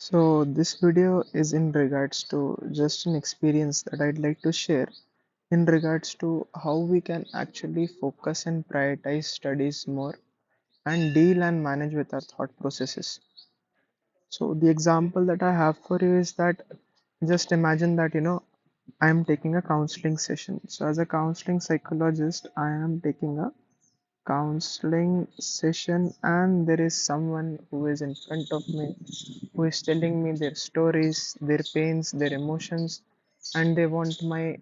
So this video is in regards to just an experience that I'd like to share in regards to how we can actually focus and prioritize studies more and deal and manage with our thought processes. So the example that I have for you is that just imagine that I am taking a counseling session. So as a counseling psychologist, I am taking a counseling session and there is someone who is in front of me who is telling me their stories, their pains, their emotions, and they want my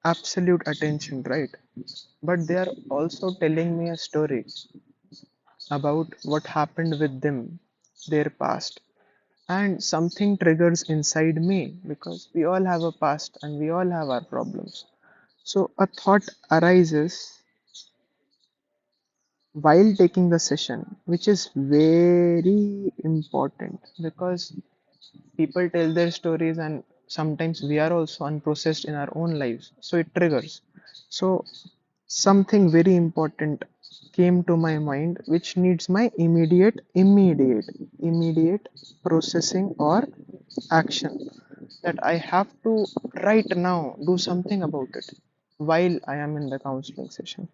absolute attention, right? But they are also telling me a story about what happened with them, their past. And something triggers inside me because we all have a past and we all have our problems. So a thought arises while taking the session, which is very important because people tell their stories and sometimes we are also unprocessed in our own lives, so it triggers. So something very important came to my mind which needs my immediate processing or action, that I have to right now do something about it while I am in the counseling session.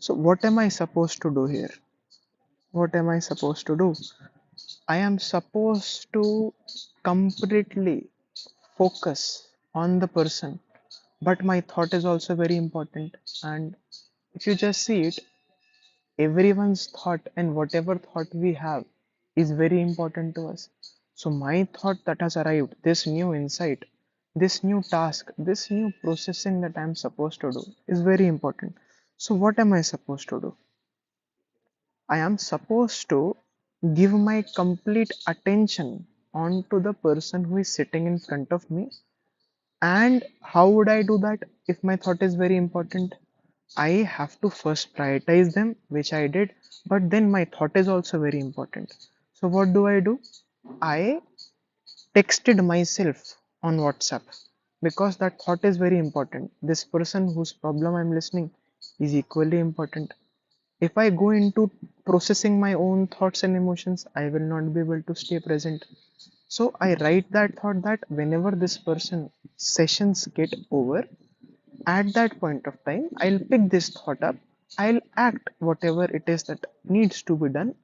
So what am I supposed to do here? What am I supposed to do? I am supposed to completely focus on the person, but my thought is also very important. And if you just see it, everyone's thought and whatever thought we have is very important to us. So my thought that has arrived, this new insight, this new task, this new processing that I'm supposed to do is very important. So what am I supposed to do? I am supposed to give my complete attention onto the person who is sitting in front of me. And how would I do that if my thought is very important? I have to first prioritize them, which I did, but then my thought is also very important. So, what do? I texted myself on WhatsApp because that thought is very important. This person whose problem I'm listening is equally important. If I go into processing my own thoughts and emotions, I will not be able to stay present. So I write that thought that whenever this person sessions get over, at that point of time, I'll pick this thought up. I'll act whatever it is that needs to be done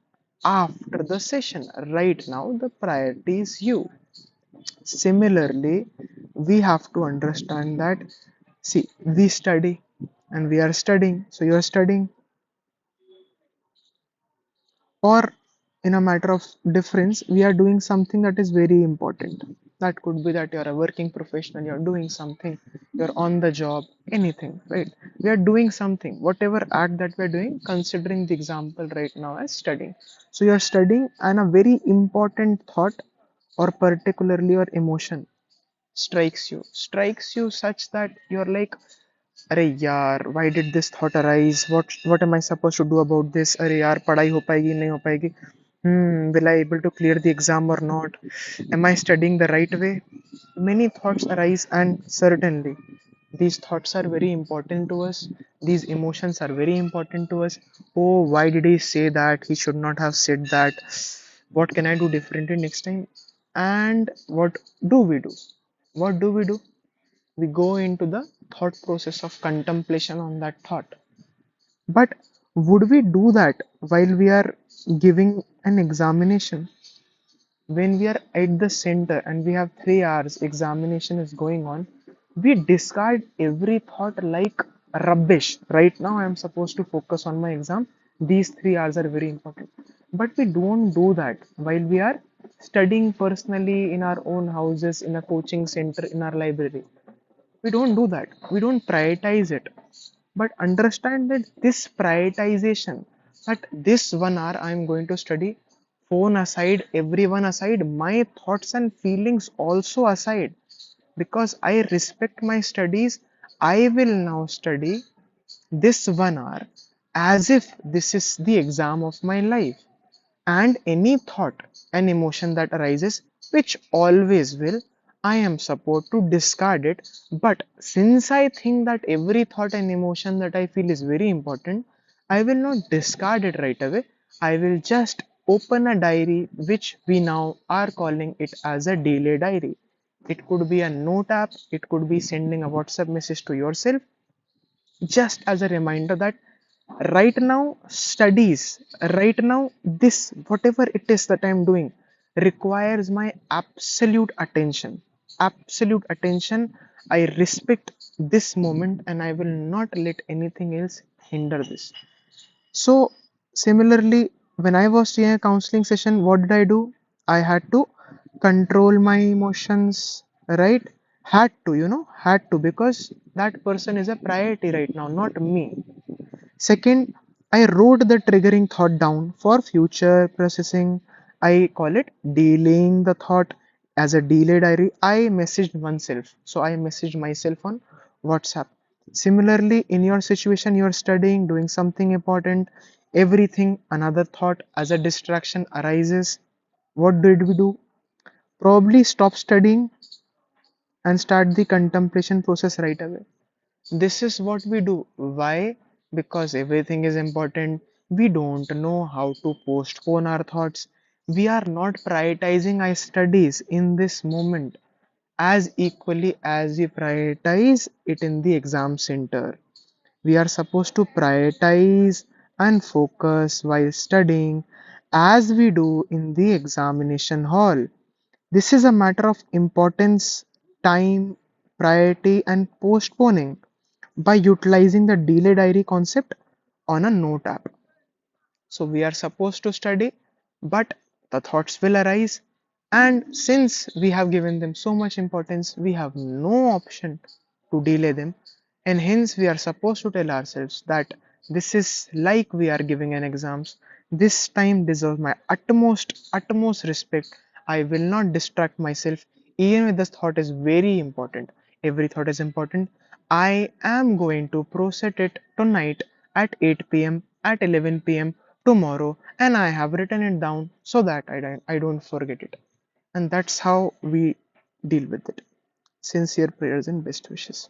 after the session. Right now, the priority is you. Similarly, we have to understand that, see, we study and we are studying. So you're studying, or in a matter of difference, we are doing something that is very important. That could be that you're a working professional, you're doing something, you're on the job, anything, right? We are doing something, whatever act that we're doing, considering the example right now as studying. So you're studying and a very important thought or particularly your emotion strikes you such that you're like, अरे यार, why did this thought arise? What am I supposed to do about this? अरे यार, पढ़ाई हो पाएगी नहीं हो पाएगी? Will I able to clear the exam or not? Am I studying the right way? Many thoughts arise, and certainly these thoughts are very important to us. These emotions are very important to us. Oh, why did he say that? He should not have said that. What can I do differently next time? And what do we do? What do we do? We go into the thought process of contemplation on that thought. But would we do that while we are giving an examination? When we are at the center and we have 3 hours examination is going on, we discard every thought like rubbish. Right now, I am supposed to focus on my exam. These 3 hours are very important. But we don't do that while we are studying personally in our own houses, in a coaching center, in our library. We don't do that. We don't prioritize it. But understand that this prioritization, that this 1 hour I am going to study, phone aside, everyone aside, my thoughts and feelings also aside, because I respect my studies, I will now study this 1 hour as if this is the exam of my life. And any thought and emotion that arises, which always will, I am supposed to discard it. But since I think that every thought and emotion that I feel is very important, I will not discard it right away. I will just open a diary which we now are calling it as a delay diary. It could be a note app, it could be sending a WhatsApp message to yourself, just as a reminder that right now, studies, right now, this, whatever it is that I'm doing, requires my absolute attention. Absolute attention. I respect this moment and I will not let anything else hinder this. So, similarly, when I was in a counseling session, what did I do? I had to control my emotions, right? Had to, because that person is a priority right now, not me. Second, I wrote the triggering thought down for future processing. I call it delaying the thought as a delay diary. I messaged oneself. So I messaged myself on WhatsApp. Similarly, in your situation, you're studying, doing something important, everything, another thought as a distraction arises. What did we do? Probably stop studying and start the contemplation process right away. This is what we do. Why? Because everything is important. We don't know how to postpone our thoughts. We are not prioritizing our studies in this moment as equally as we prioritize it in the exam center. We are supposed to prioritize and focus while studying as we do in the examination hall. This is a matter of importance, time, priority, and postponing by utilizing the delay diary concept on a note app. So we are supposed to study, but the thoughts will arise. And since we have given them so much importance, we have no option to delay them. And hence, we are supposed to tell ourselves that this is like we are giving an exams. This time deserves my utmost respect. I will not distract myself, even if this thought is very important. Every thought is important. I am going to process it tonight at 8 p.m., at 11 p.m. tomorrow, and I have written it down so that I don't forget it. And that's how we deal with it. Sincere prayers and best wishes.